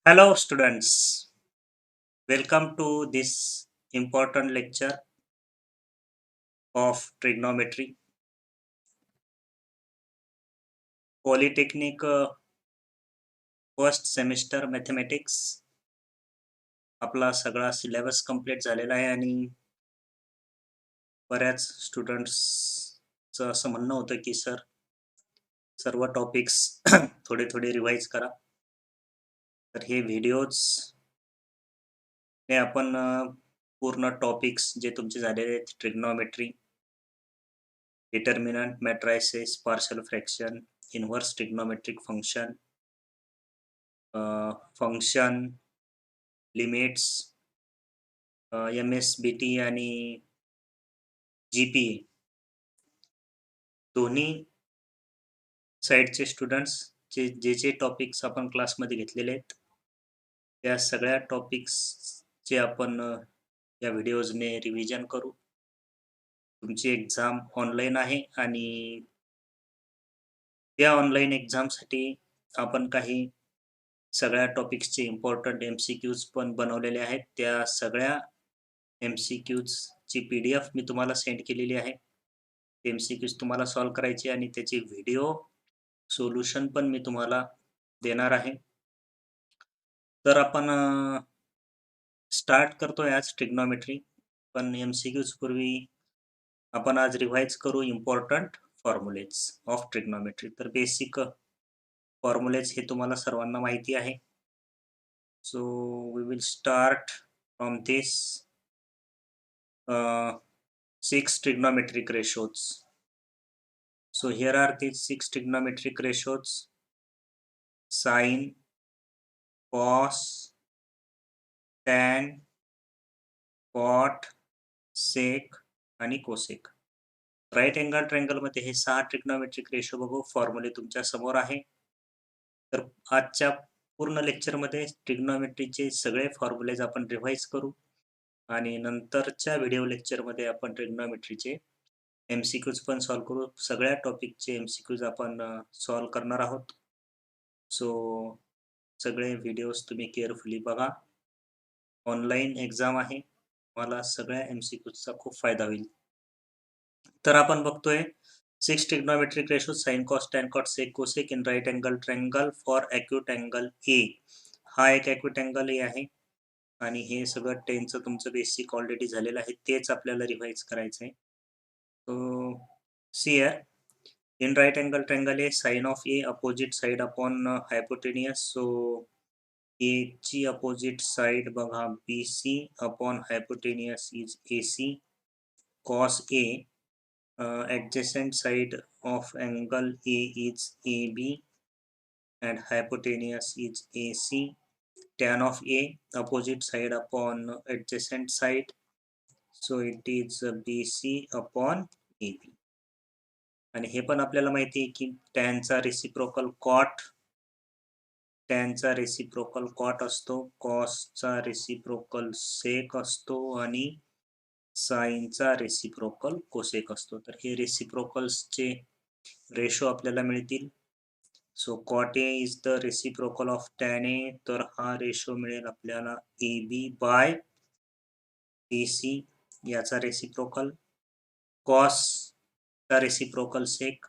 Hello, students. Welcome to this important lecture of trigonometry. Polytechnic first semester mathematics आपला सगळा syllabus complete झालेला आहे आणि बऱ्याच स्टुडंट्सचं असं म्हणणं होतं की सर सर्व टॉपिक्स थोडे थोडे रिवाईज करा. तर हे व्हिडिओज ने आपण पूर्ण टॉपिक्स जे तुमचे झालेले आहेत trigonometry, determinant, matrices, partial fraction, inverse trigonometric function, function, limits, MSBT आणि GPA दोन्ही साईडचे स्टुडंट्स जे जे टॉपिक्स आपण क्लासमध्ये घेतलेले आहेत त्या सगळ्या टॉपिक्सचे आपण या व्हिडिओजने रिव्हिजन करू. तुमची एक्झाम ऑनलाईन आहे आणि त्या ऑनलाईन एक्झामसाठी आपण काही सगळ्या टॉपिक्सचे इम्पॉर्टंट MCQs पण बनवलेले आहेत. त्या सगळ्या MCQsची PDF मी तुम्हाला सेंड केलेली आहे. MCQs तुम्हाला सॉल्व्ह करायचे आणि त्याचे व्हिडिओ सोल्युशन पण मी तुम्हाला देणार आहे. तर आपण स्टार्ट करतोय आज ट्रिग्नॉमेट्री. पण MCQs पूर्वी आपण आज रिवाइज करू इम्पॉर्टंट फॉर्म्युलेज ऑफ ट्रिग्नॉमेट्री. तर बेसिक फॉर्म्युलेज हे तुम्हाला सर्वांना माहिती आहे. So we will start from this 6 trigonometric ratios. So here are these 6 trigonometric ratios: sine, cos, tan, cot, sec आणि कोसेक. राईट अँगल ट्रायंगलमध्ये हे 6 ट्रिग्नोमेट्रिक रेशो बघू. फॉर्म्युले तुमच्या समोर आहे. तर आजच्या पूर्ण लेक्चरमध्ये ट्रिग्नोमेट्रीचे सगळे फॉर्म्युलेज आपण रिवाइज करू आणि नंतरच्या व्हिडिओ लेक्चरमध्ये आपण ट्रिग्नोमेट्रीचे MCQs पण सॉल्व्ह करू. सगळ्या टॉपिकचे MCQs आपण सॉल्व्ह करणार आहोत. सो सगळे व्हिडिओज तुम्ही केअरफुली बघा. ऑनलाईन एक्झाम आहे. मला सगळ्या MCQsचा खूप फायदा होईल. तर आपण बघतोय 6 trigonometric ratios sin, cos, tan, cot, sec, cosec in right angle triangle for acute angle A. हा एक acute angle A आहे आणि हे सगळं 10चं तुमचं बेसिक ऑलरेडी झालेलं आहे. तेच आपल्याला रिवाइज करायचं आहे. So see here, in right angle triangle A, sine of A opposite side upon hypotenuse. So A ची opposite side बघा BC upon hypotenuse is AC. Cos A, adjacent side of angle A is AB and hypotenuse is AC. Tan of A, opposite side upon adjacent side, so it is BC upon AB. आणि हे पण आपल्याला माहिती आहे की टॅनचा reciprocal cot असतो, कॉसचा reciprocal सेक असतो आणि साईनचा रेसिप्रोकल कोसेक असतो. तर हे रेसिप्रोकल्सचे रेशो आपल्याला मिळतील. So cot A is the reciprocal of tan A, तर हा रेशो मिळेल आपल्याला AB बाय BC याचा रेसिप्रोकल. कॉसचा रेसिप्रोकल सेक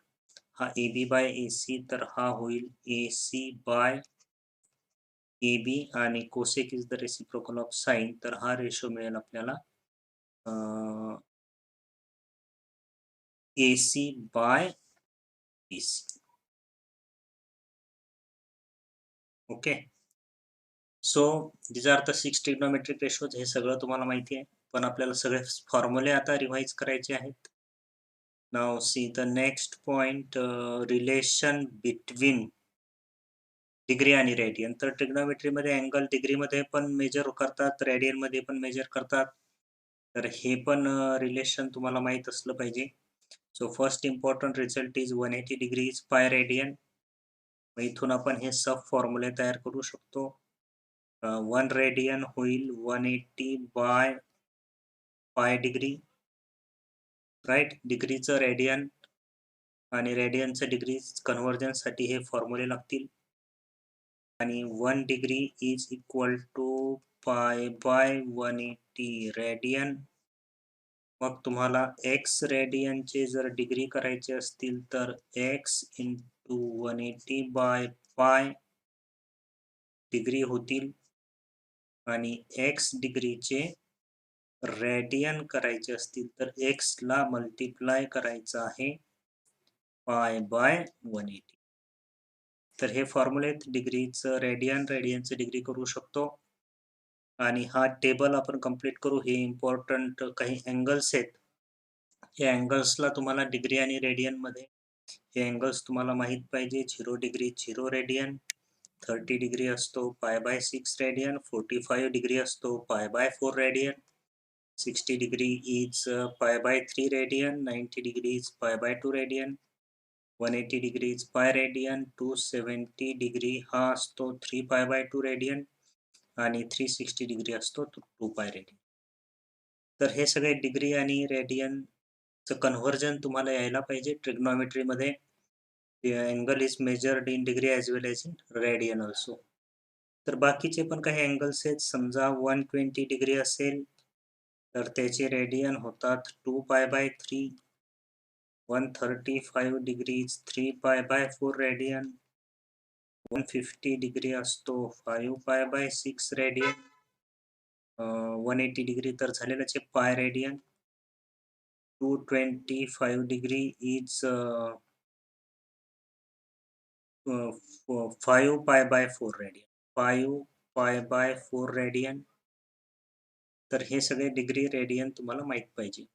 हा AB बाय AC, तर हा होईल AC बाय AB आणि cosec is the reciprocal of sine, तर हा रेशो मिळेल आपल्याला AC by BC. Okay. So these are the 6 trigonometric ratios. हे सगळं तुम्हाला माहिती आहे, पण आपल्याला सगळे फॉर्म्युले आता रिवाइज करायचे आहेत. Now see the next point, relation between degree आणि रेडियन. तर ट्रिग्नोमेट्रीमध्ये अँगल डिग्रीमध्ये पण मेजर करतात, रेडियनमध्ये पण मेजर करतात. तर हे पण रिलेशन तुम्हाला माहीत असलं पाहिजे. So first important result is 180 degree is pi radian. मग इथून आपण हे सब फॉर्म्युले तयार करू शकतो. 1 रेडियन होईल 180 by pi degree. Right, डिग्रीचं radian आणि रेडियनचं डिग्री कन्व्हर्जनसाठी हे फॉर्म्युले लागतील. आणि 1 degree is equal to pi by 180 radian. मग तुम्हाला एक्स रेडियनचे जर डिग्री करायचे असतील तर x into 180 by pi degree होतील आणि एक्स डिग्रीचे रेडियन करायचे असतील तर एक्स ला मल्टिप्लाय करायचं आहे पाय बाय 180. तर हे फॉर्म्युलेत डिग्रीचं रेडियनचं डिग्री करू शकतो. आणि हा टेबल आपण कंप्लीट करू. हे इम्पॉर्टंट काही अँगल्स आहेत. या अँगल्सला तुम्हाला डिग्री आणि रेडियनमध्ये हे अँगल्स तुम्हाला माहीत पाहिजे. 0 डिग्री 0 रेडियन, 30 डिग्री असतो पाय बाय 6 रेडियन, 45 डिग्री असतो pi by 4 radian, 60 degree is pi by 3 radian, 90 degree is pi by 2 radian, 180 degree is pi radian, 270 degree हा असतो 3 पाय बाय 2 रेडियन आणि 360 डिग्री असतो 2 पाय रेडियन. तर हे सगळे degree आणि रेडियनचं कन्व्हर्जन तुम्हाला यायला पाहिजे ट्रिग्नॉमेट्रीमध्ये. Angle is measured in degree as well as in radian also. तर बाकीचे पण काही अँगल्स आहेत. समजा 120 डिग्री असेल तर त्याचे रेडियन होतात 2 pi by 3. 135 degrees 3 pi by 4 radian. 150 degree असतो 5 पाय बाय 6 रेडियन. 180 डिग्री तर झालेलंच आहे pi radian. 225 degree is 5 pi by 4 radian. 5 pi by 4 radian. तर हे सगळे डिग्री रेडियन तुम्हाला माहीत पाहिजे.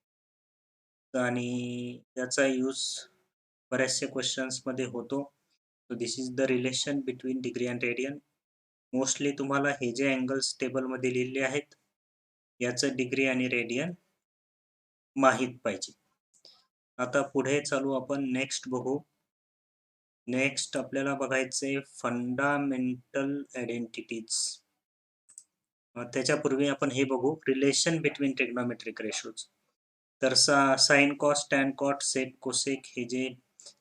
आणि याचा यूज बऱ्याचशा क्वेश्चन्समध्ये होतो. So this is the relation between degree and radian. Mostly तुम्हाला हे जे अँगल्स टेबलमध्ये लिहिलेले आहेत याचं डिग्री आणि रेडियन माहीत पाहिजे. आता पुढे चालू आपण नेक्स्ट बघू. नेक्स्ट आपल्याला बघायचे फंडामेंटल आयडेंटिटीज. त्याच्यापूर्वी आपण हे बघू रिलेशन बिटवीन ट्रिग्नोमेट्रिक रेशोज. तर sine cos tan cot sec cosec हे जे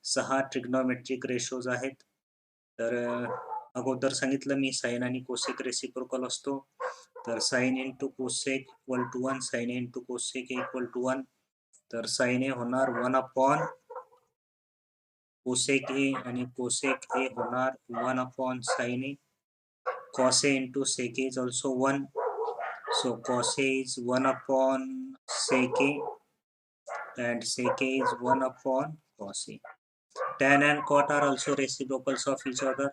6 ट्रिग्नोमेट्रिक रेशोज आहेत. तर अगोदर सांगितलं मी साइन आणि कोसेक रेसिप्रोकल असतो. तर sine into cosec equal to 1, sine into cosec equal to 1. तर साइन ए होणार 1 अपॉन कोसेक ए आणि कोसेक ए होणार 1 upon sine A. Cos A into sec A is also 1. So cos A is 1 upon sec A and sec A is 1 upon cos A. Tan and cot are also reciprocals of each other.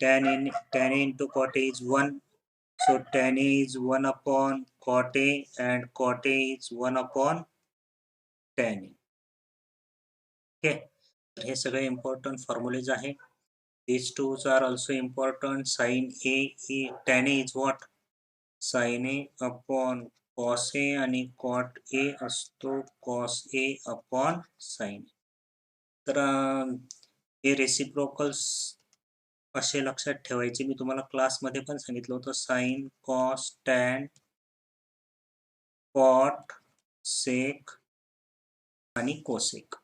Tan A into cot A is 1. So tan A is 1 upon cot A and cot A is 1 upon tan A. Okay. तर हे सगळे important formulas आहे. These two are also important. Sin A, tan A is what? Sin A upon cos A आणि cot A असतो cos A upon sin. तर हे reciprocals असे लक्षात ठेवायचे. मी तुम्हाला क्लासमध्ये पण सांगितलं होतं. Sine, cos, tan, cot, sec आणि कोसेक.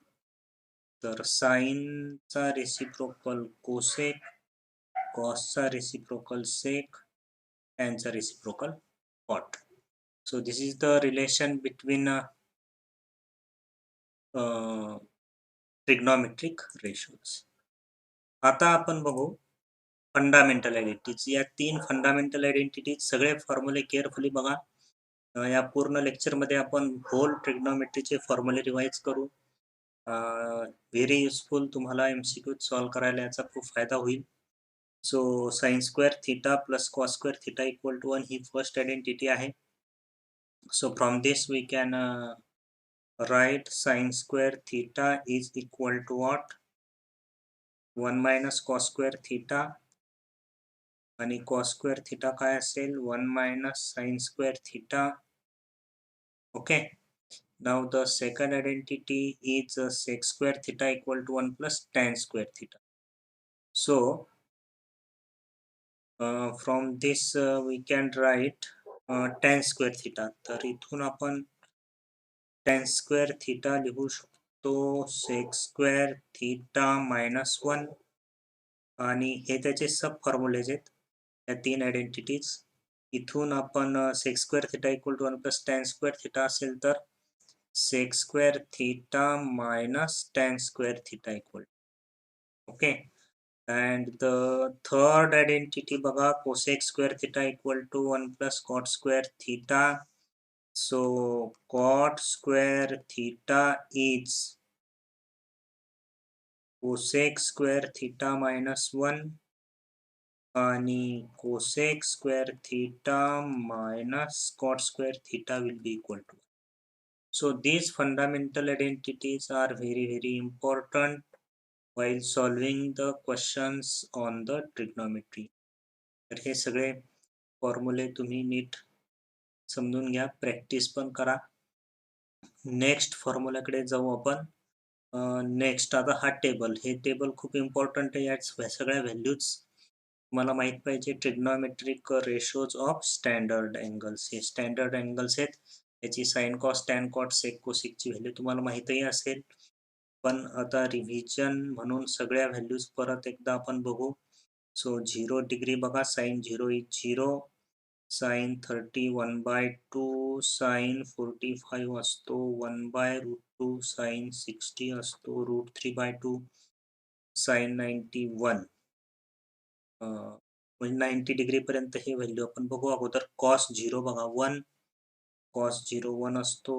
तर साइनचा रेसिप्रोकल कोसेक, कॉसचा रेसिप्रोकल सेक, टॅनचा reciprocal cot. So this is the relation between trigonometric ratios. आता आपण बघू फंडामेंटल आयडेंटिटीज. या 3 फंडामेंटल आयडेंटिटीज सगळे फॉर्म्युले केअरफुली बघा. या पूर्ण लेक्चरमध्ये आपण होल ट्रिग्नोमेट्रीचे फॉर्म्युले रिवाइज करू. Very useful. तुम्हाला MCQ सॉल्व्ह करायला याचा खूप फायदा होईल. So sine square theta plus cos square theta equal to 1 ही फर्स्ट आयडेंटिटी आहे. So from this we can write sin square theta is equal to what? 1 minus cos square theta आणि cos square theta काय असेल? 1 minus sin square theta. Okay. Now the second identity is sec square theta equal to 1 plus tan square theta. So from this we can write tan square theta. तर इथून आपण tan square theta लिहू शकतो sec square theta minus 1 आणि हे त्याचे सब formulas आहेत, या 3 आयडेंटिटीज. इथून आपण sec square theta equal to 1 plus tan square theta असेल तर sec square theta minus tan square theta equal. Okay. And the third identity बघा, cosec square theta equal to 1 plus cot square theta. So cot square theta is cosec square theta minus 1 आणि cosec square थिटा minus cot square theta will be equal to 1. So these fundamental identities are very important while solving the questions on the trigonometry. तर हे सगळे फॉर्म्युले तुम्ही नीट समजून घ्या, practice पण करा. नेक्स्ट फॉर्म्युलाकडे जाऊ आपण. नेक्स्ट आता हा टेबल, हे टेबल खूप इम्पॉर्टंट आहे. या सगळ्या व्हॅल्यूज मला माहित पाहिजे. Trigonometric ratios of standard angles, हे स्टँडर्ड अँगल्स आहेत. याची sine cos tan cot sec कोसिकची व्हॅल्यू तुम्हाला माहीतही असेल. पण आता रिव्हिजन म्हणून सगळ्या व्हॅल्यूज परत एकदा आपण बघू. सो 0 डिग्री बघा, साइन 0 इज 0, साइन 30 1/2, साइन 45 असतो 1/√2, साइन 60 असतो √3/2, साइन 91 म्हणजे 90 डिग्री पर्यंत हे व्हॅल्यू आपण बघू. अगोदर कॉस 0 बघा 1, कॉस 0 1 असतो,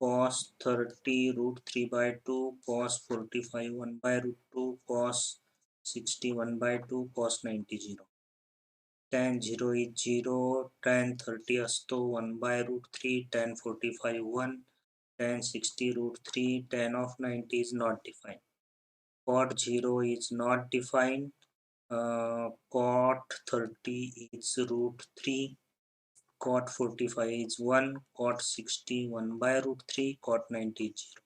cos 30 √3/2, cos 45 1/√2, cos 60 1/2, cos 90 0. tan 0 is 0, tan 30 असतो 1/√3, tan 45 1, tan 60 √3, tan of 90 is not defined. Cot 0 is not defined. Cot 30 is √3, cot 45 is 1, cot 60 1/√3, cot 90 is 0.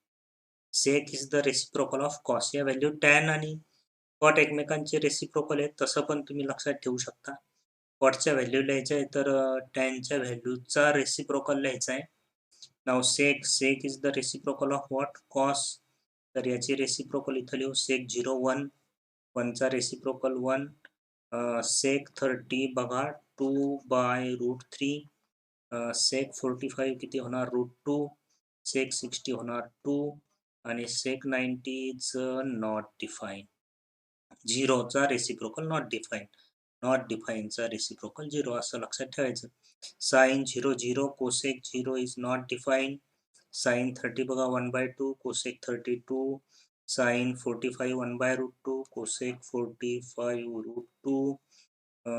Sec is the reciprocal of cos. या value tan आणि cot एकमेकांचे reciprocal आहेत, तसं पण तुम्ही लक्षात ठेवू शकता. कॉटच्या व्हॅल्यू लिहायच्या आहे तर टॅनच्या व्हॅल्यूचा रेसिप्रोकल लिहायचा आहे. Now sec is the reciprocal of what, cos. तर याची रेसिप्रोकल इथं लिहू, सेक 0 1, 1चा रेसिप्रोकल 1. सेक 30 बघा 2/√3, सेक 45 किती होणार √2, सेक 60 होणार 2 आणि सेक 90 इज नॉट डिफाईन. 0चा रेसिप्रोकल नॉट डिफाईन, नॉट डिफाईनचा रेसिप्रोकल 0 असं लक्षात ठेवायचं. Sine 0 0, cosec 0 is not define. Sine 30 बघा 1/2, कोसेक 32, साइन 45 1/√2, कोसेक 45 √2,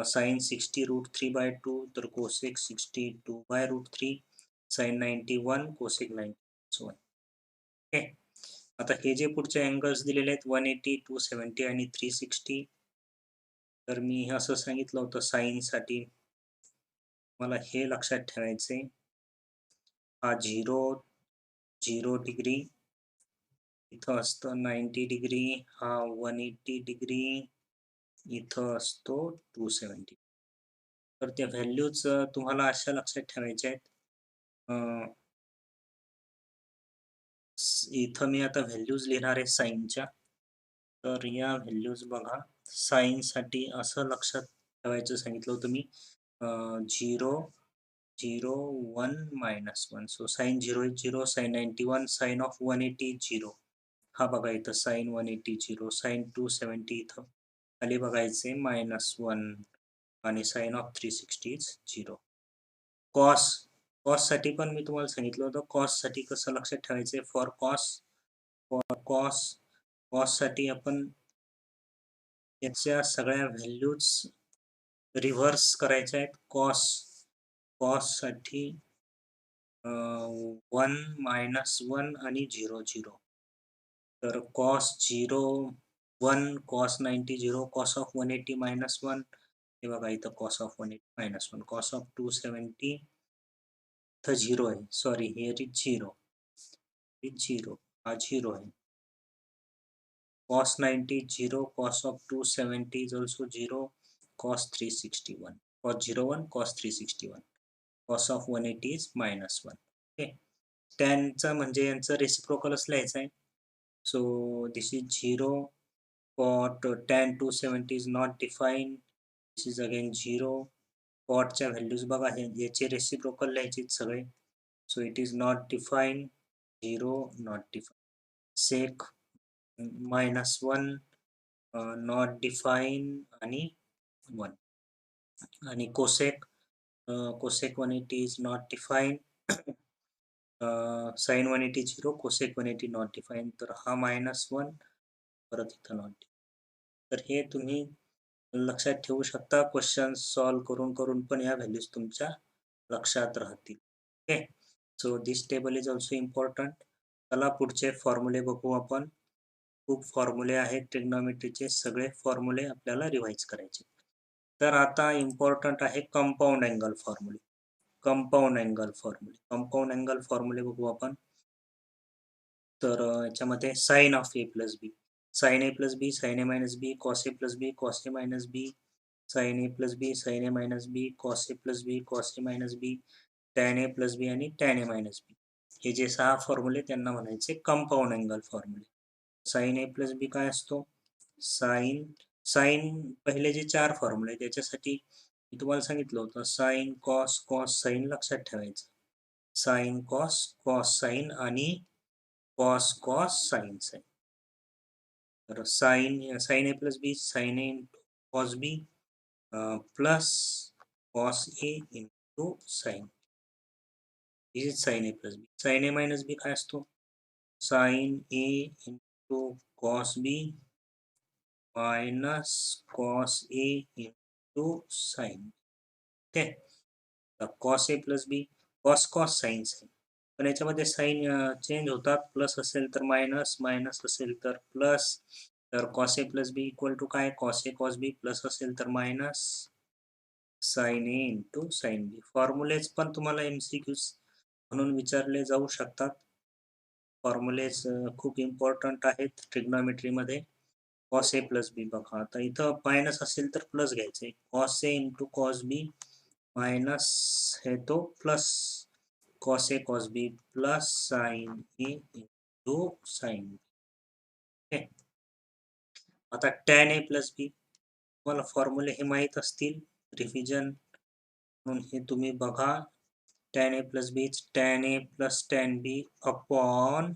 साइन 60 √3/2, तर कोसेक 60 2/√3, साइन 91, कोसेक 90 1. ओके. आता हे जे पुढचे अँगल्स दिलेले आहेत 180, 270 आणि 360, तर मी असं सांगितलं होतं साईनसाठी मला हे लक्षात ठेवायचे. हा 0 डिग्री इथं असतं 90 डिग्री, हा 180 डिग्री इथं असतो 270. तर त्या व्हॅल्यूज तुम्हाला अशा लक्षात ठेवायच्या आहेत. इथं मी आता व्हॅल्यूज लिहिणार आहे साईनच्या. तर या व्हॅल्यूज बघा, साईनसाठी असं लक्षात ठेवायचं सांगितलं होतं मी. 0 0 1 -1. So sine 0 is 0, sine 91, sine of 180 is 0. हा बघा इथं साइन 180 0, साइन 270 इथं खाली बघायचे -1 आणि साइन ऑफ 360 इज 0. कॉससाठी पण मी तुम्हाला सांगितलं होतं. कॉससाठी कसं लक्षात ठेवायचं, फॉर कॉससाठी आपण याच्या सगळ्या व्हॅल्यूज रिव्हर्स करायच्या आहेत. कॉससाठी 1 -1 आणि 0 0. तर कॉस 0 1, कॉस 90 0, कॉस ऑफ 180 -1. हे बघा इथं कॉस ऑफ 180 -1, कॉस ऑफ 270 इथं 0 आहे. सॉरी, हिअर इज 0, हा 0 आहे. Cos 90 0, cos of 270 is also 0, cos 361, cos 01, cos 361, cos of 180 is -1. Okay. टॅनचा म्हणजे यांचं रेसिप्रोकलच लिहायचं आहे. So this is 0, cot tan 270 is not defined. This is again 0. cotच्या values बघा, हे याचे रेसिप्रोकल लिहायचे सगळे. So it is not define, 0 not define. sec -1 not define आणि 1. आणि cosec cosec 180 is not defined. sin 180 0, cosec 180 not defined. तर हा -1 परत इथं नॉट. तर हे तुम्ही लक्षात ठेवू शकता. क्वेश्चन सॉल्व करून करून पण या व्हॅल्यूज तुमच्या लक्षात राहतील. Okay, so this table is also important. चला पुढचे फॉर्म्युले बघू आपण. खूप फॉर्म्युले आहेत ट्रिग्नॉमेट्रीचे, सगळे फॉर्म्युले आपल्याला रिवाइज करायचे. तर आता इम्पॉर्टंट आहे कंपाऊंड अँगल फॉर्म्युले. कंपाऊंड अँगल फॉर्म्युले, कंपाऊंड अँगल फॉर्म्युले बघू आपण. तर याच्यामध्ये sine of A plus B, sine A plus B, sine A minus B, cos A plus B, cos A minus B, sine A plus B, sine A minus B, cos A plus B, cos A minus B, tan A plus B आणि tan A minus बी. हे जे 6 फॉर्म्युले त्यांना म्हणायचे compound angle फॉर्म्युले. Sign A plus B काय असतो? Sign, sign पहिले जे 4 फॉर्म्युले त्याच्यासाठी मी तुम्हाला सांगितलं होतं साइन कॉस कॉस साइन लक्षात ठेवायचं. साइन कॉस कॉस साइन आणि कॉस कॉस साइन साइन. तर sine sine A plus B, sine A into cos B plus cos A into sine. This is sine A plus B. Sine A minus B काय असतो? Sine A into cos B minus cos A into sine. Okay, cos A plus B, cos cos sine sine. पण याच्यामध्ये sign change होतात. Plus असेल तर minus, minus असेल तर plus. तर cos A plus B equal to काय? Cos A cos B, plus असेल तर minus sine A into sine B. Formulas पण तुम्हाला MCQs म्हणून विचारले जाऊ शकतात. फॉर्म्युलेज खूप इम्पॉर्टंट आहेत ट्रिग्नॉमेट्रीमध्ये. कॉस ए प्लस बी बघा, आता इथं मायनस असेल तर प्लस घ्यायचे. Cos A into cos B minus है तो plus cos A cos B plus sine A into sine B. Okay, आता टॅन ए प्लस बी, तुम्हाला फॉर्म्युले हे माहीत असतील, रिव्हिजन म्हणून हे तुम्ही बघा. Tan A plus B tan A plus tan B upon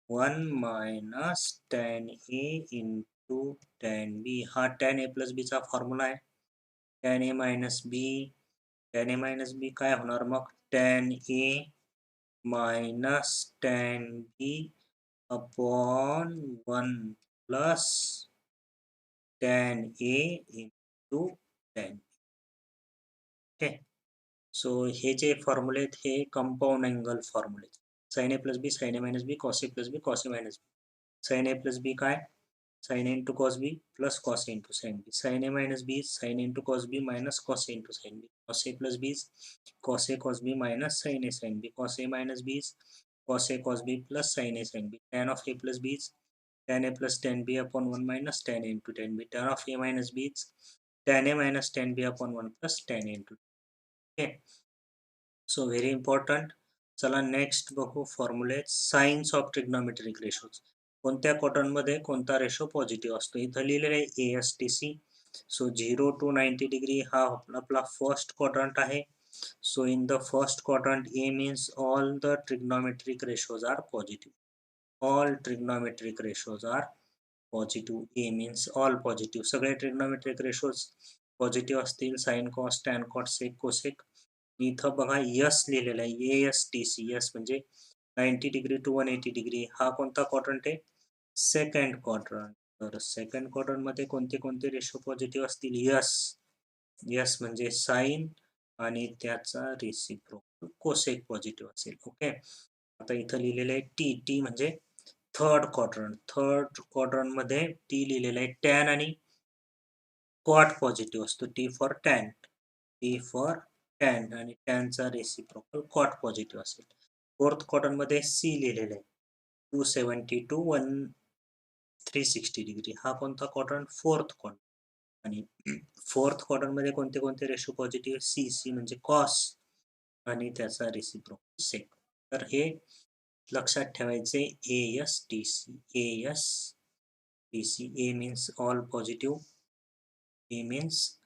1 minus tan A into tan बी. हा टॅन ए प्लस बीचा फॉर्म्युला आहे. Tan A minus B, tan A minus B काय होणार मग? Tan A minus tan B upon 1 plus tan A into tan. Okay, so हे जे फॉर्म्युले आहेत हे compound angle फॉर्म्युले. Sign A plus B, sine A minus B, cos A plus B, cos A minus B. Sine A plus B काय? Sine A into cos B plus cos A into sine B. Sine A minus B, sine A into cos B minus cos A into sine B. Cos A plus B, cos A cos B minus sine A sine B. Cos A minus B, cos A cos B plus sine A sine B. Tan of A plus B, tan A plus tan B upon 1 minus tan A into tan B. Tan of A minus B, tan A minus tan B upon 1 plus tan A into. Okay, so very important. चला next बघू फॉर्म्युले. Sines of trigonometric ratios. कोणत्या क्वाड्रंटमध्ये कोणता ratio positive असतो? इथं लिहिलेलं आहे ASTC. सो 0 to 90 डिग्री हा आपला फर्स्ट क्वाड्रंट आहे. So in the first quadrant A means all the trigonometric ratios are positive. All trigonometric ratios are positive. A means all positive. सगळे ट्रिग्नॉमेट्रिक रेशोज पॉझिटिव्ह असतील. Sign cos, tan cot, sec, cosec. इथं बघा yes लिहिलेलं आहे. ASTC. Yes म्हणजे 90 degree to 180 degree. हा कोणता quadrant आहे? Second quadrant. तर सेकंड क्वाड्रंट मध्ये कोणते कोणते रेशो पॉझिटिव्ह असतील? यस, यस म्हणजे साइन आणि त्याचा रेसिप्रोकल कोसेक पॉझिटिव्ह असेल. ओके, आता इथं लिहिलेलं आहे टी. टी म्हणजे थर्ड क्वाड्रंट. थर्ड क्वाड्रंट मध्ये टी लिहिलेलं आहे. टॅन आणि कॉट पॉझिटिव्ह असतो. T for tan, T for tan आणि टॅनचा रेसिप्रोकल कॉट पॉझिटिव्ह असेल. फोर्थ क्वाड्रंट मध्ये सी लिहिलेलं आहे. 270 टू 360 डिग्री. हा कोणता क्वाड्रंट? Fourth quadrant. आणि फोर्थ क्वाड्रंट मध्ये कोणते कोणते रेशो पॉझिटिव्ह? सी. सी म्हणजे कॉस आणि त्याचा रेसिप्रोकल सेक. तर हे लक्षात ठेवायचे. ASTC, AS DC. A means all positive. A means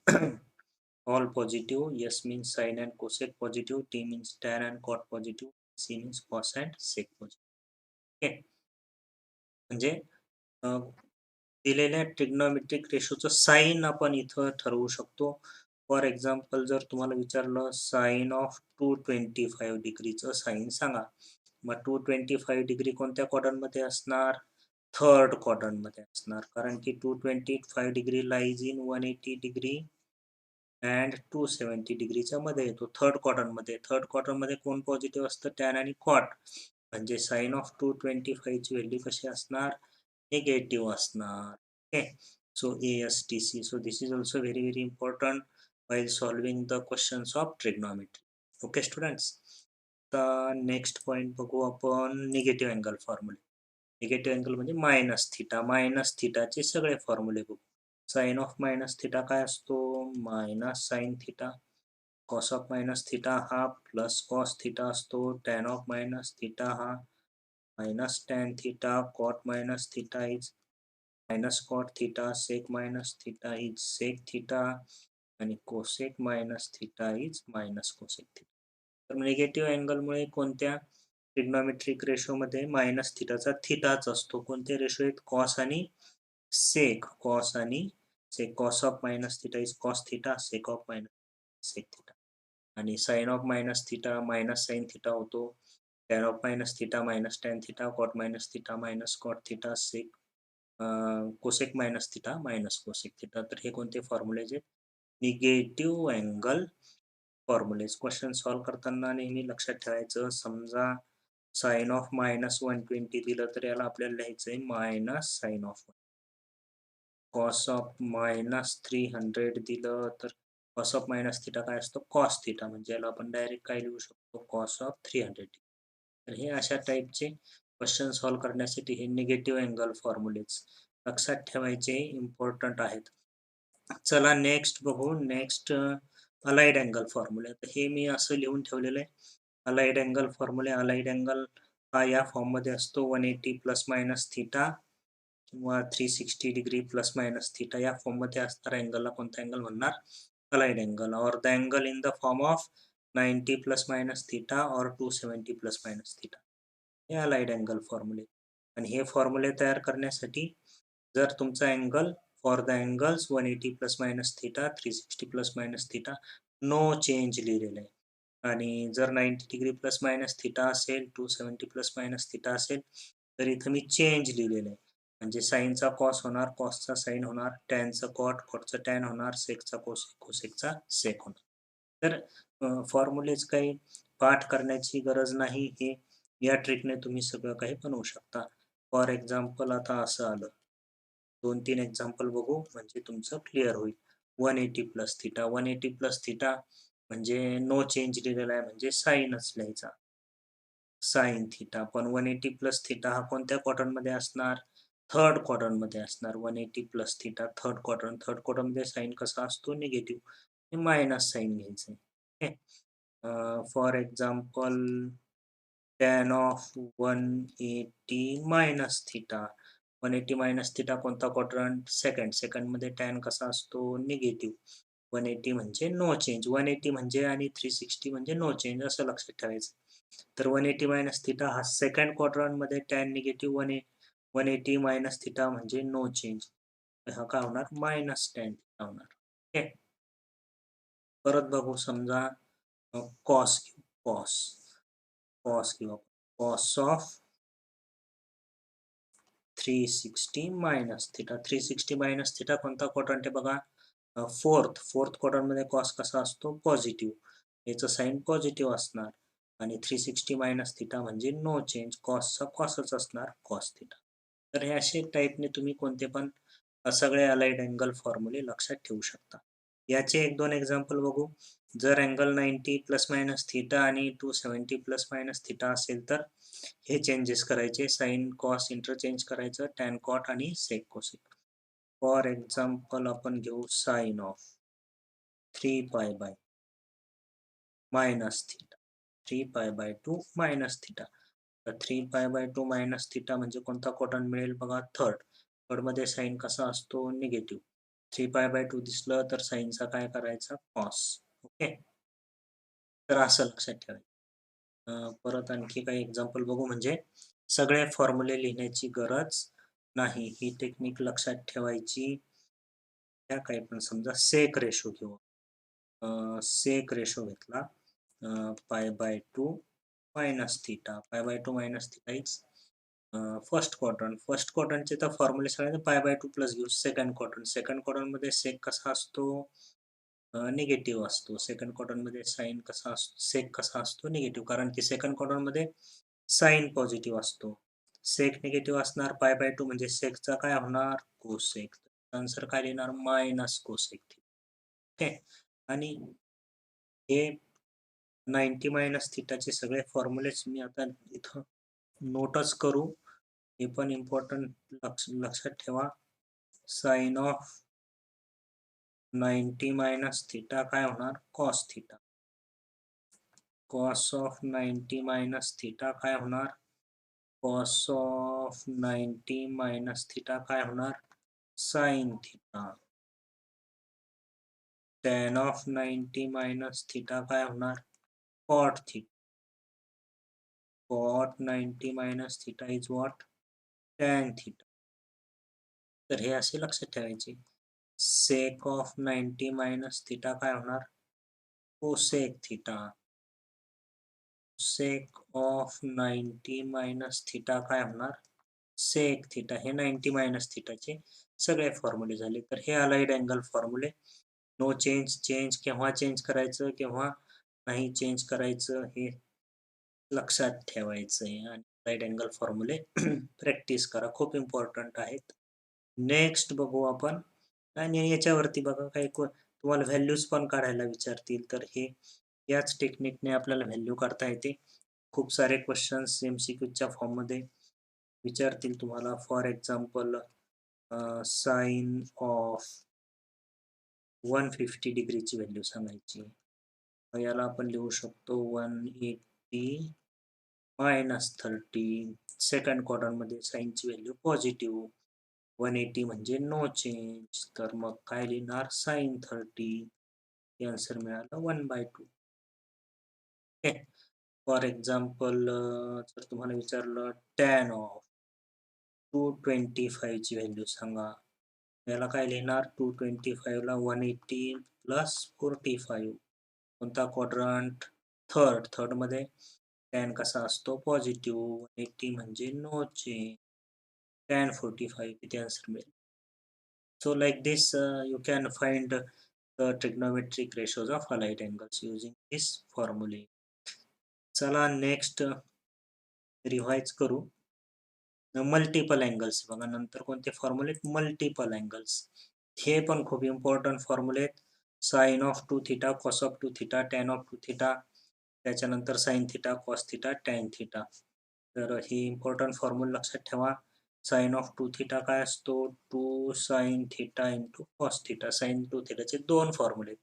all positive. S means sin and cosec positive. T means tan and cot positive. C means cos and sec positive. Okay. म्हणजे दिलेल्या trigonometric रेशोचं sign आपण इथं ठरवू शकतो. For example जर तुम्हाला विचारलं sign of 225 डिग्रीचं sign सांगा. मग 225 डिग्री कोणत्या क्वाड्रंटमध्ये असणार? थर्ड क्वाड्रंटमध्ये असणार. कारण की 225 degree lies in 180 degree and 270 डिग्रीच्या मध्ये येतो थर्ड क्वाड्रंटमध्ये. थर्ड क्वाड्रंटमध्ये कोण पॉझिटिव्ह असतं? टॅन आणि कॉट. म्हणजे साइन ऑफ 225 ची व्हॅल्यू कशी असणार? निगेटिव्ह असणार. Okay. So ASTC. So this is also very very important while solving the questions of trigonometry. Okay students. तर नेक्स्ट पॉइंट बघू आपण निगेटिव्ह अँगल फॉर्म्युले. निगेटिव्ह अँगल म्हणजे मायनस थिटा. मायनस थिटाचे सगळे फॉर्म्युले बघू. साइन ऑफ मायनस थिटा काय असतो? Minus sine theta. Cos of minus theta हा प्लस कॉस थिटा असतो. टॅन ऑफ मायनस थिटा हा minus tan theta. Cot minus theta is minus cot theta. Sec minus theta is sec theta आणि cosec minus theta is minus cosec theta. तर negative अँगलमुळे कोणत्या trigonometric रेशोमध्ये minus थिटाचा थिटाच असतो? कोणते ratio आहेत? Cos आणि sec. Cos आणि sec. Cos of minus theta is cos theta. Sec of minus sec theta. आणि sine of minus theta minus sine theta होतो. Tan of minus theta minus tan theta. Cot minus theta minus cot theta. Sec cosec minus theta minus cosec theta. तर हे कोणते फॉर्म्युलेज आहेत? Negative angle फॉर्म्युलेज. Question solve करताना नेहमी लक्षात ठेवायचं, समजा साइन ऑफ मायनस 120 दिलं तर याला आपल्याला लिहायचं आहे minus sine of. Cos of minus 300 दिलं तर कॉस ऑफ मायनस थिटा काय असतो? Cos theta. म्हणजे याला आपण डायरेक्ट काय लिहू शकतो? Cos of 300. तर हे अशा टाईपचे क्वेश्चन सॉल्व्ह करण्यासाठी हे निगेटिव्ह अँगल फॉर्म्युलेज लक्षात ठेवायचे इम्पॉर्टंट आहेत. चला नेक्स्ट बघू. Next allied angle formula. तर हे मी असं लिहून ठेवलेलं आहे. अलाइड अँगल फॉर्म्युले. अलाइड अँगल हा या फॉर्ममध्ये असतो 180 प्लस मायनस थिटा किंवा 360 डिग्री प्लस मायनस थिटा. या फॉर्ममध्ये असणाऱ्या अँगलला कोणता अँगल म्हणणार? Allied angle. Or the angle in the form of 90 plus minus theta or 270 plus minus theta. हे अलाइड अँगल फॉर्म्युले. आणि हे फॉर्म्युले तयार करण्यासाठी जर तुमचा angle for the angles 180 plus minus theta, 360 plus minus theta, no change लिहिलेलं आहे. आणि जर 90 डिग्री प्लस मायनस थिटा असेल, 270 प्लस मायनस थिटा असेल, तर इथं मी चेंज लिहिलेलं आहे. म्हणजे साईनचा कॉस होणार, कॉसचा साईन होणार, टॅनचा कॉट, कॉटचा टॅन होणार, सेकचा कोसेक, कोसेकचा सेक होणार. तर फॉर्म्युलेज काही पाठ करण्याची गरज नाही. हे या ट्रिकने तुम्ही सगळं काही बनवू शकता. फॉर एक्झाम्पल आता असं आलं. 2-3 एक्झाम्पल बघू म्हणजे तुमचं क्लिअर होईल. 180 प्लस थिटा. 180 प्लस थिटा म्हणजे नो चेंज लिहिलेला आहे म्हणजे साईनच लिहायचा. Sine theta. पण 180 प्लस थिटा हा कोणत्या क्वाड्रंटमध्ये असणार? थर्ड क्वाड्रंटमध्ये असणार. 180 plus theta third quadrant. Third क्वाड्रंटमध्ये साइन कसा असतो? निगेटिव्ह. हे मायनस साइन घ्यायचं आहे. For example tan of 180 minus theta. 180 minus theta कोणता क्वाड्रंट? सेकंड. सेकंडमध्ये टॅन कसा असतो? निगेटिव्ह. 180 म्हणजे नो चेंज. 180 म्हणजे आणि 360 म्हणजे नो चेंज असं लक्षात ठेवायचं. तर 180 मायनस थिटा हा सेकंड क्वाड्रंटमध्ये टॅन निगेटिव्ह 180 मायनस थिटा म्हणजे नो चेंज. हा काय होणार? मायनस टॅन थिटा होणार. ओके. परत बघू. समजा कॉस घेऊ. कॉस. कॉस घेऊ. Cos of 360 minus theta. 360 minus theta कोणता क्वाड्रंट आहे बघा? फोर्थ. फोर्थ क्वाड्रंटमध्ये कॉस कसा असतो? पॉझिटिव्ह. याचं साईन पॉझिटिव्ह असणार. आणि 360 मायनस थिटा म्हणजे नो चेंज. कॉसचा कॉसच असणार. Cos theta. तर हे असे टाईपने तुम्ही कोणते पण सगळे अलाइड अँगल फॉर्म्युले लक्षात ठेवू शकता. याचे 1-2 एक्झाम्पल बघू. जर अँगल 90 प्लस मायनस थिटा आणि 270 प्लस मायनस थिटा असेल तर हे चेंजेस करायचे. साइन कॉस इंटरचेंज करायचं. टॅन कॉट आणि सेक कोसेक. फॉर एक्झाम्पल आपण घेऊ sign of 3 pi by minus theta. 3 pi by 2 minus theta. तर 3 पाय बाय 2 मायनस थिटा म्हणजे कोणता क्वाड्रंट मिळेल बघा? थर्ड. मध्ये साईन कसा असतो? निगेटिव्ह. 3π/2 दिसलं तर साईनचा काय करायचा? कॉस. ओके. तर असं लक्षात ठेवायचं. परत आणखी काही एक्झाम्पल बघू म्हणजे सगळे फॉर्म्युले लिहिण्याची गरज नाही. ही टेक्निक लक्षात ठेवायची. त्या काही पण समजा सेक रेशो घेऊ. सेक रेशो घेतला π/2 minus theta. π/2 minus theta is first quadrant. First क्वाड्रंटचे तर फॉर्म्युले सगळे π/2 प्लस घेऊ. Second quadrant. सेकंड क्वाड्रंटमध्ये सेक कसा असतो? निगेटिव्ह असतो. सेकंड क्वाड्रंटमध्ये साइन कसा असतो? सेक कसा असतो? निगेटिव्ह. कारण की सेकंड क्वाड्रंटमध्ये साइन पॉझिटिव्ह असतो. सेक निगेटिव्ह असणार. π/2 म्हणजे सेकचा काय होणार? कोसेक. आन्सर काय लिहिणार? Minus cosec. ओके. आणि हे 90 मायनस थिटाचे सगळे फॉर्म्युलेस मी आता इथं नोटच करू. हे पण इम्पॉर्टंट लक्षात ठेवा. साइन ऑफ 90 मायनस थिटा काय होणार? Cos theta. Cos of 90 minus theta काय होणार? कॉस ऑफ 90 मायनस थिटा काय होणार? Sine theta. Tan of 90 minus theta काय होणार? Cot theta. Cot 90 minus theta is what? Tan theta. तर हे असे लक्षात ठेवायचे. सेक ऑफ 90 मायनस थिटा काय होणार? Cosec theta. Sec of 90 minus theta काय होणार? Sec theta. हे 90 मायनस थिटाचे सगळे फॉर्म्युले झाले. तर हे अलाइड अँगल फॉर्म्युले. No change. चेंज केव्हा चेंज करायचं, केव्हा नाही चेंज करायचं हे लक्षात ठेवायचं आहे. आणि अलाइड अँगल फॉर्म्युले प्रॅक्टिस करा. खूप इम्पॉर्टंट आहेत. नेक्स्ट बघू आपण. आणि याच्यावरती बघा काही तुम्हाला व्हॅल्यूज पण काढायला विचारतील. तर हे याच टेक्निकने आपल्याला व्हॅल्यू काढता येते. खूप सारे क्वेश्चन्स MCQच्या फॉर्ममध्ये विचारतील तुम्हाला. For example sign of 150 डिग्रीची value सांगायची. याला आपण लिहू शकतो 180 मायनस 30. सेकंड क्वाड्रंटमध्ये साईनची व्हॅल्यू पॉझिटिव्ह. 180 म्हणजे नो चेंज. तर मग काय लिहिणार? साइन 30. हे आन्सर मिळालं 1/2. ओके. फॉर एक्झाम्पल जर तुम्हाला विचारलं टॅन ऑफ 225 ची व्हॅल्यू सांगा. याला काय लिहिणार? 225 ला 180 प्लस 45. कोणता क्वाड्रंट? थर्ड. थर्ड मध्ये टॅन कसा असतो? पॉझिटिव्ह. 180 म्हणजे नो चेंज. टॅन 45 किती आन्सर मिळेल? So like this you can find the trigonometric ratios of allied angles using this formula. चला नेक्स्ट रिवाइज करू. मल्टिपल अँगल्स बघा नंतर कोणते फॉर्म्युले? Multiple angles. हे पण खूप इम्पॉर्टंट फॉर्म्युले आहेत. Sine of 2 theta, cos of 2 theta, tan of 2 theta, त्याच्यानंतर sine theta, cos theta, tan theta. तर ही इम्पॉर्टंट फॉर्म्युला लक्षात ठेवा. साइन ऑफ 2 थिटा काय असतो? 2 sine theta into cos theta. Sine 2 थिटाचे दोन फॉर्म्युले,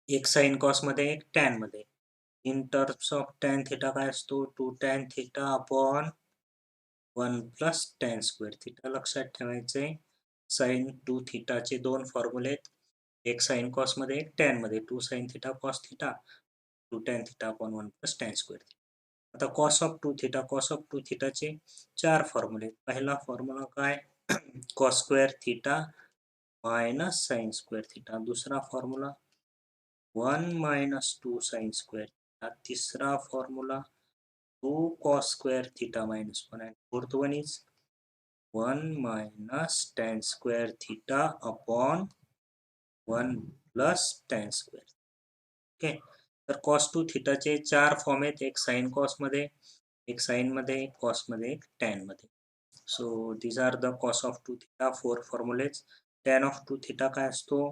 एक साइन कॉस मध्ये, एक टॅन मध्ये. In terms of tan theta काय असतो? 2 tan theta upon 1 plus tan square theta. लक्षात ठेवायचे. साइन 2 थिटाचे दोन फॉर्म्युले आहेत, एक साइन कॉस मध्ये, एक टॅन मध्ये. 2 sine theta cos theta, 2 tan theta upon 1 plus tan square theta. आता cos of 2 theta, cos of 2 थिटाचे चार फॉर्म्युले. पहिला फॉर्म्युला काय? Cos square theta minus sine square theta. दुसरा formula 1 minus 2 sine square theta. तिसरा formula 2 cos square theta minus 1, and fourth one is 1 minus tan square theta upon 1 plus tan square. Okay. तर cos 2 थिटाचे चार form आहेत, एक sine cos मध्ये, एक sign मध्ये, एक कॉस मध्ये, एक टॅन मध्ये. So these are the cos of 2 theta, four formulas. Tan of 2 theta काय असतो?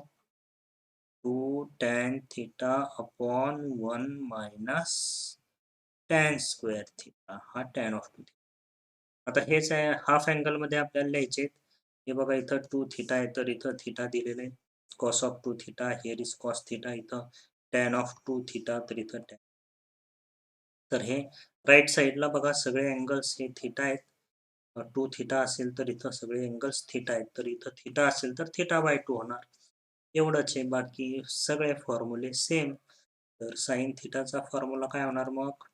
2 tan theta upon 1 minus tan square theta. हा टॅन ऑफ 2 थिटा. आता हेच आहे हाफ अँगल मध्ये आपल्याला लिहायचे. हे बघा इथं 2 थिटा आहे, तर इथं थिटा दिलेलं आहे. Cos of 2 theta, here is cos theta. इथं टॅन ऑफ 2 थिटा, तर इथं टॅन. तर हे राईट साईडला बघा सगळे अँगल्स हे थिटा आहेत. टू थिटा असेल तर इथं सगळे अँगल्स थिटा आहेत, तर इथं थिटा असेल तर थिटा/2 होणार. एवढंच आहे, बाकी सगळे फॉर्म्युले सेम. तर साइन थिटाचा फॉर्म्युला काय होणार मग?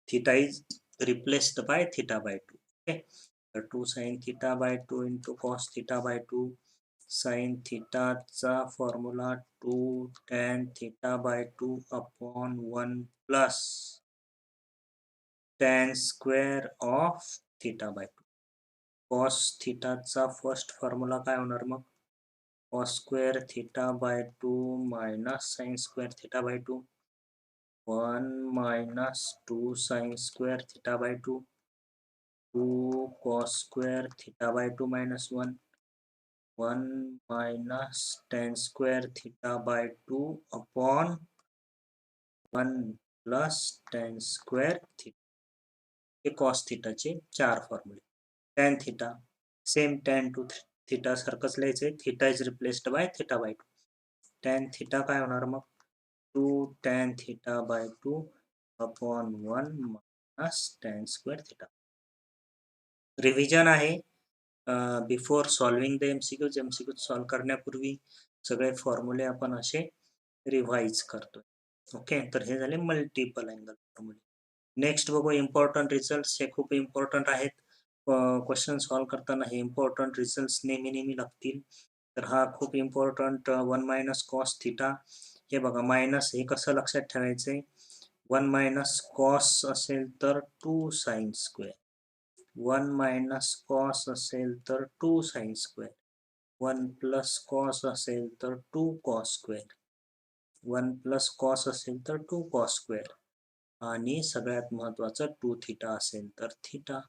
Theta is replaced by theta. Okay. तर 2 sin θ/2 इंटू cos θ/2. साइन थिटाचा formula 2 tan θ/2 upon 1 plus tan square of θ/2. cos थिटाचा फर्स्ट फॉर्म्युला काय होणार मग? cos square θ/2 minus sine square θ/2. 1 minus 2 sin square θ/2. 2 cos square θ/2 minus 1. 1 minus tan square θ/2 upon 1 plus tan square θ. हे cos थिटाचे 4 फॉर्म्युले. tan theta same tan two theta सारखंच लिहायचंय. Theta is replaced by θ/2. tan theta काय होणार मग? 2 tan θ/2 upon 1 minus tan square theta. Revision आहे. Before solving the MCQs, MCQs solve करण्यापूर्वी सगळे फॉर्म्युले आपण असे रिव्हाइज करतोय. ओके, तर हे झाले मल्टिपल अँगल फॉर्म्युले. नेक्स्ट बघू इम्पॉर्टंट रिझल्ट्स. हे खूप इम्पॉर्टंट आहेत. क्वेश्चन सॉल्व्ह करताना हे इम्पॉर्टंट रिझल्ट्स नेहमी नेहमी लागतील. तर हा खूप इम्पॉर्टंट 1 मायनस कॉस थिटा. हे बघा मायनस हे कसं लक्षात ठेवायचंय? 1 मायनस कॉस असेल तर 2 साइन स्क्वेअर. 1 मायनस कॉस असेल तर 2 साइन स्क्वेअर. 1 प्लस कॉस असेल तर 2 कॉस स्क्वेअर. 1 प्लस कॉस असेल तर 2 कॉस स्क्वेअर. आणि सगळ्यात महत्त्वाचं 2 थिटा असेल तर थिटा.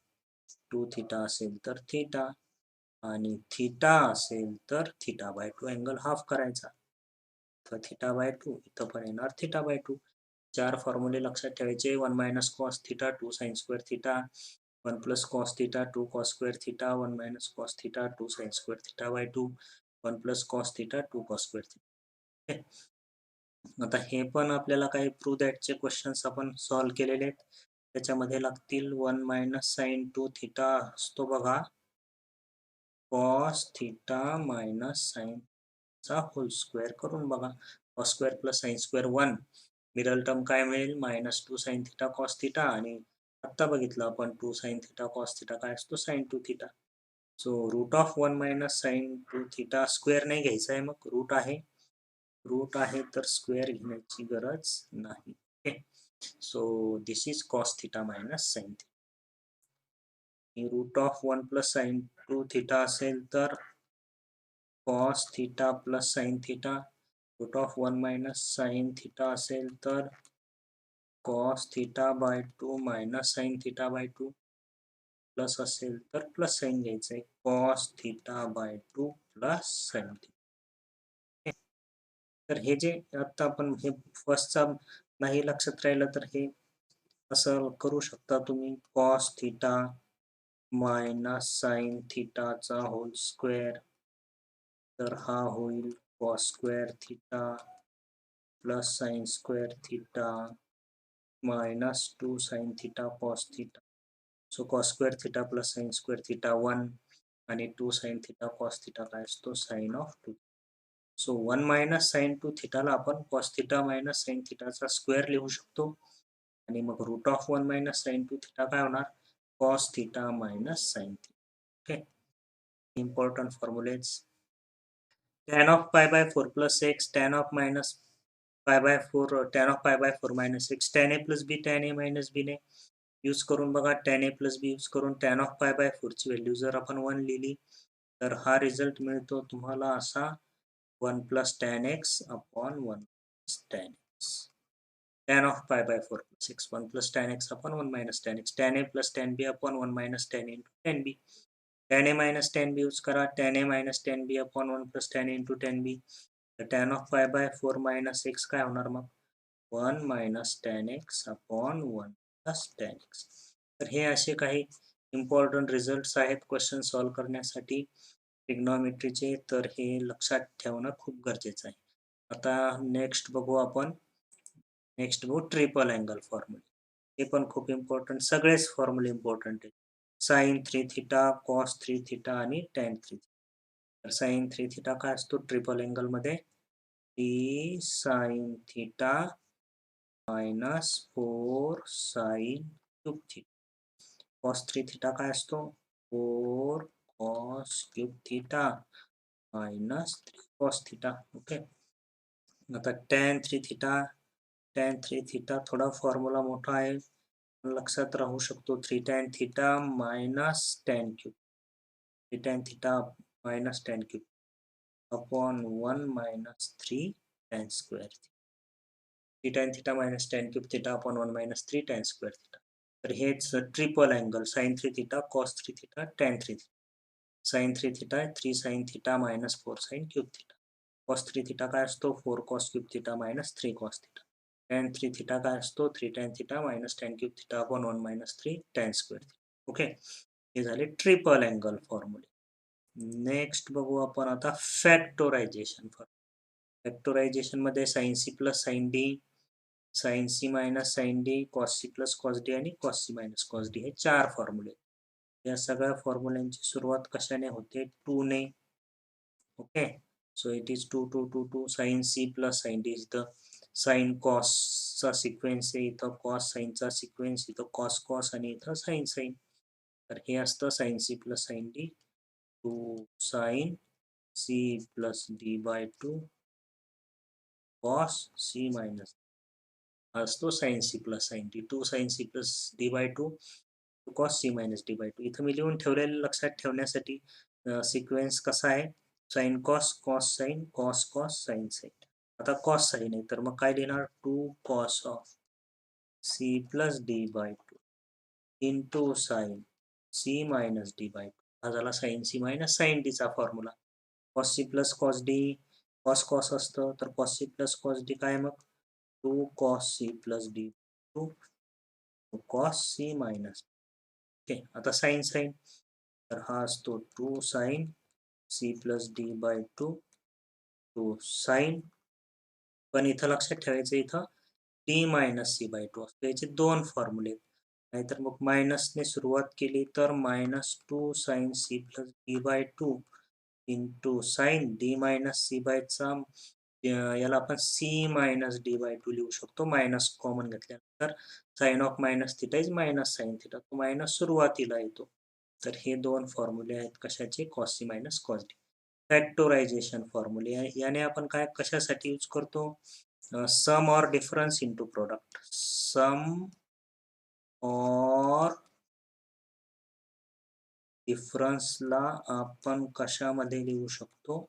2 थिटा असेल तर थिटा. आणि थिटा असेल तर θ/2 अँगल हाफ करायचा. तर θ/2 इथं पण येणार θ/2. 4 फॉर्म्युले लक्षात ठेवायचे. 1 minus cos theta, 2 sine square theta. 1 plus cos theta, 2 cos square theta. 1 minus cos theta, 2 sine square θ/2. 1 plus cos theta, 2 cos square theta. आता हे पण आपल्याला काही प्रूव्ह दॅटचे क्वेश्चन्स आपण सॉल्व्ह केलेले आहेत. त्याच्यामध्ये लागतील 1 मायनस साइन 2 थिटा असतो बघा. कॉस थिटा मायनस साइन चा होल स्क्वेअर करून बघा. Cos square plus sine square 1. Middle term काय मिळेल? Minus 2 sine theta cos theta. आणि आत्ता बघितलं आपण 2 साइन थिटा कॉस थिटा काय असतो? Sine 2 theta. So root of 1 minus sine 2 theta square नाही घ्यायचा आहे, मग रूट आहे. रूट आहे तर स्क्वेअर घेण्याची गरज नाही. Okay. So this is cos theta minus sine theta. Root of 1 plus sine 2 theta असेल तर cos theta plus sine theta. Root of 1 minus sine theta असेल तर कॉस θ/2 मायनस साइन θ/2. प्लस असेल तर प्लस साइन घ्यायचंय. Cos θ/2 plus sine theta. तर हे जे आता आपण हे फर्स्टचा नाही लक्षात राहिलं तर हे असं करू शकता तुम्ही. कॉस थिटा मायनस साइन थिटाचा होल स्क्वेअर. तर हा होईल cos square theta plus sine square theta minus 2 sine theta cos theta. So cos square theta plus sine square theta 1 आणि 2 साइन थिटा कॉस थिटा काय असतो? Sine of 2. So 1 minus sine 2 थिटाला आपण cos theta minus sine थिटाचा square लिहू शकतो. आणि मग root of 1 minus sine 2 theta काय होणार? Cos theta minus sine theta. Okay. Important formulas. tan of pi by 4 plus x, tan of minus pi by 4, tan of pi by 4 minus x, tan a plus b, tan a minus b ने use करून बघा. tan a plus b use करून tan of pi by 4 ची value जर आपण 1 लिहिली तर हा रिझल्ट मिळतो तुम्हाला असा 1 plus tan x upon 1 plus tan x. tan of pi by 4 plus x, 1 plus tan x upon 1 minus tan x. tan a plus tan b upon 1 minus tan a into tan b. tan a minus tan b use करा. tan a minus tan b upon 1 plus tan a into tan b. तर tan of pi by 4 minus x काय होणार मग? 1 minus tan x upon 1 plus tan x. तर हे असे काही important results आहेत क्वेश्चन सॉल्व्ह करण्यासाठी ट्रिग्नॉमेट्रीचे. तर हे लक्षात ठेवणं खूप गरजेचं आहे. आता नेक्स्ट बघू आपण. नेक्स्ट बघू ट्रिपल अँगल फॉर्म्युले. हे पण खूप इम्पॉर्टंट. सगळेच फॉर्म्युले इम्पॉर्टंट आहेत. साइन 3 थिटा, कॉस 3 थिटा आणि टॅन 3. तर साइन 3 थिटा काय असतो ट्रिपल अँगलमध्ये? 3 sine theta minus 4 sine cube theta. Cos 3 theta काय असतो? 4 cos cube theta minus 3 cos theta. Okay. आता टॅन 3 थिटा, टॅन 3 थिटा थोडा फॉर्म्युला मोठा आहे, लक्षात राहू शकतो. 3 tan theta minus tan cube, 3 tan theta minus tan cube upon 1 minus 3 tan square. 3 tan theta minus tan cube theta upon 1 minus 3 tan square theta. तर हेच triple angle sine 3 theta, cos 3 theta, tan 3 theta. Sine 3 theta 3 sine theta minus 4 sine cube theta. Cos 3 theta काय असतो? 4 cos cube theta minus 3 cos theta. Tan 3 theta काय असतो? 3 tan theta minus tan cube theta upon 1 minus 3 tan square theta. Okay. हे झाले triple angle फॉर्म्युले. Next बघू आपण आता factorisation. Factorisation मध्ये sine C plus sine D, sine C minus sine D, cos C plus cos D आणि cos C minus cos D हे 4 फॉर्म्युले. या सगळ्या फॉर्म्युल्यांची सुरुवात कशाने होते? 2 ने. Okay. So it is 2 2 2 2 sine C plus sine D इथं साइन कॉसचा सिक्वेन्स आहे, इथं कॉस साइनचा सिक्वेन्स, इथं कॉस कॉस आणि इथं साइन साइन. तर हे असतं sine C plus sine D. 2 sine C plus D by 2 cos C minus असतो sine C plus sine D. 2 sine C plus D by 2 cos C minus D by 2. इथं मी लिहून ठेवलेलं लक्षात ठेवण्यासाठी सिक्वेन्स कसा आहे? Sine cos, cos sine, cos cos, sine sine. आता cos sine आहे तर मग काय लिहिणार? 2 cos of C plus D by 2 into sine C minus D by 2. हा झाला साइन सी मायनस साइन डीचा formula. Cos C plus cos D, cos cos असतं तर cos C plus cos D काय मग? 2 cos C plus D 2 cos C minus. Okay. आता sign sine तर हा असतो 2 sine C plus D by 2 2 sine, पण इथं लक्षात ठेवायचं इथं डी मायनस सी बाय 2 असतो. याचे 2 फॉर्म्युले आहेत. नाहीतर मग मायनसने सुरुवात केली तर minus 2 sine C plus D by 2 into sine D minus C बायचा याला आपण सी मायनस डी बाय 2 लिहू शकतो. मायनस कॉमन घेतल्यानंतर sine of minus theta is minus sine theta. तो मायनस सुरुवातीला येतो. तर हे 2 फॉर्म्युले आहेत कशाचे? Cos C minus cos D. Factorisation फॉर्म्युले याने आपण काय कशासाठी यूज करतो? Sum or difference into product. Sum or डिफरन्सला आपण कशामध्ये लिहू शकतो?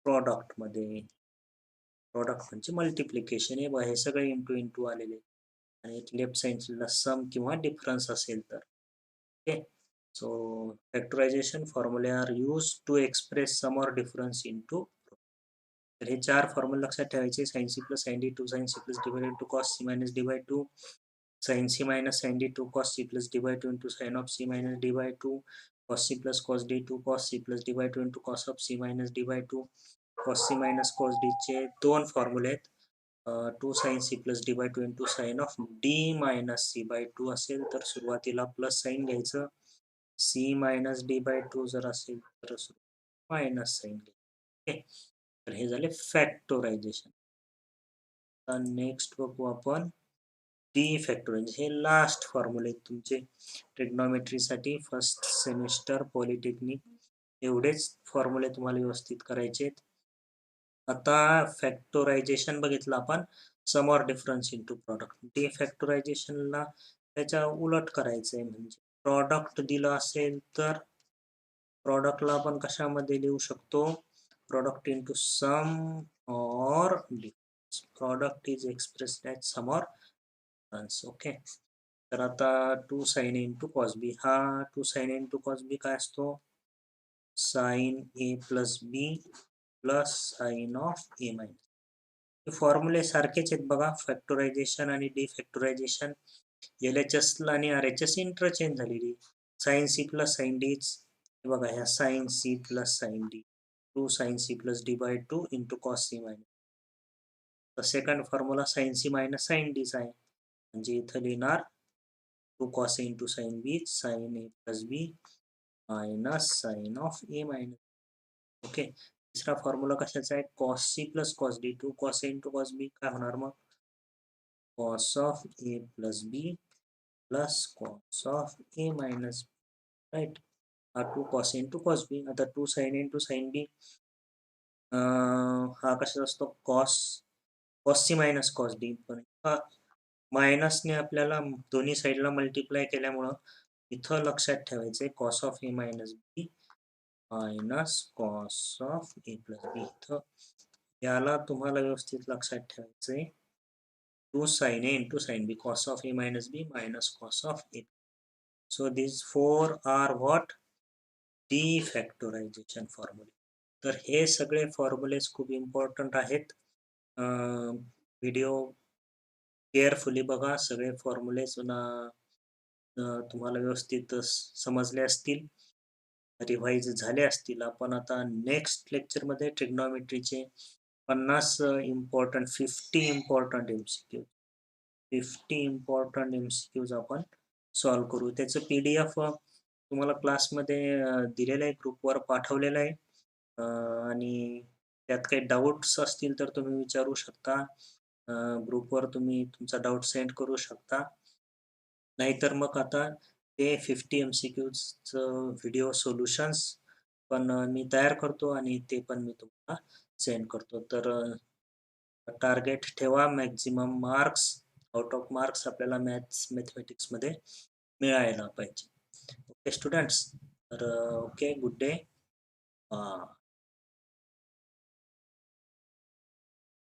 प्रॉडक्टमध्ये. प्रॉडक्ट म्हणजे मल्टिप्लिकेशन आहे. हे सगळे इंटू इंटू आलेले आणि लेफ्ट साइडला सम किंवा डिफरन्स असेल तर. ओके. सो फॅक्टरायझेशन फॉर्म्युले are use to express sum or difference into. तर हे 4 फॉर्म्युले लक्षात ठेवायचे. Sine C plus sine D 2 sine C plus D by into cos C minus D by 2 sine C minus sine D 2 cos C plus D by 2 into sine of C minus D by 2 cos C plus cos D 2 cos C plus D by 2 into cos of C minus D by 2 cos C minus cos डीचे 2 फॉर्म्युले आहेत. 2 sine C plus D by 2 into sine of D minus C by 2 असेल तर सुरुवातीला plus sine घ्यायचं. C minus D by 2 जर असेल तर मायनस साइन घ्यायचं. ओके. तर हे झाले फॅक्टोरायझेशन. आता नेक्स्ट बघू आपण डी फॅक्टोरायझेशन. हे लास्ट फॉर्म्युले तुमचे ट्रिग्नॉमेट्रीसाठी फर्स्ट सेमिस्टर पॉलिटेक्निक एवढेच फॉर्म्युले तुम्हाला व्यवस्थित करायचे आहेत. आता फॅक्टोरायझेशन बघितलं आपण, sum or difference into product. डी फॅक्टोरायझेशनला त्याच्या उलट करायचं आहे. म्हणजे प्रॉडक्ट दिलं असेल तर प्रॉडक्टला आपण कशामध्ये लिहू शकतो? Product into sum or difference. Product is expressed as sum or difference. Okay. तर आता 2 sine A into cos B. हा 2 sine A into cos B काय असतो? Sine A plus B plus sine of A minus. हे फॉर्म्युले सारखेच आहेत बघा. फॅक्टोरायझेशन आणि डी फॅक्टोरायझेशन. एलएचएस आणि आरएचएस इंटरचेंज झालेली. साइन सी प्लस साइन डीच हे बघा, ह्या sine C plus sine D 2 sine C plus D by 2 into cos C minus. तर second formula sine C minus sine डीचा आहे. म्हणजे इथं लिहिणार 2 cos A into sin B, sin A plus B minus sine of A minus. Okay. तिसरा formula कशाचा आहे? Cos C plus cos D. 2 cos A into cos B काय होणार मग? Cos of A plus B plus cos of A minus B. Right. हा 2 cos A into cos B. आता 2 sine A into sine B. हा कशाचा असतो? Cos cos C minus cos D. पण हा मायनसने आपल्याला दोन्ही साईडला मल्टिप्लाय केल्यामुळं इथं लक्षात ठेवायचं आहे cos of A minus B minus cos of A plus B. इथं याला तुम्हाला व्यवस्थित लक्षात ठेवायचं आहे. 2 sin A into sin B, cos of A minus B minus cos of A. So these four are what? Defactorization formula. तर हे सगळे फॉर्म्युलेज खूप इम्पॉर्टंट आहेत. व्हिडिओ केअरफुली बघा. सगळे फॉर्म्युलेज तुम्हाला व्यवस्थित समजले असतील, रिवाइज झाले असतील. आपण आता नेक्स्ट लेक्चरमध्ये ट्रिग्नॉमेट्रीचे 50 इम्पॉर्टंट 50 इम्पॉर्टंट MCQ 50 इम्पॉर्टंट MCQज आपण सॉल्व करू. त्याचं PDF तुम्हाला क्लासमध्ये दिलेलं आहे, ग्रुपवर पाठवलेलं आहे. आणि त्यात काही डाऊट्स असतील तर तुम्ही विचारू शकता. ग्रुपवर तुम्ही तुमचा डाऊट सेंड करू शकता. नाहीतर मग आता ते 50 MCQचं व्हिडिओ सोल्युशन्स पण मी तयार करतो आणि ते पण मी तुम्हाला सेंड करतो. तर टार्गेट ठेवा maximum marks, out of marks आपल्याला मॅथमॅटिक्समध्ये मिळायला पाहिजे. Okay students. तर ओके, गुड डे.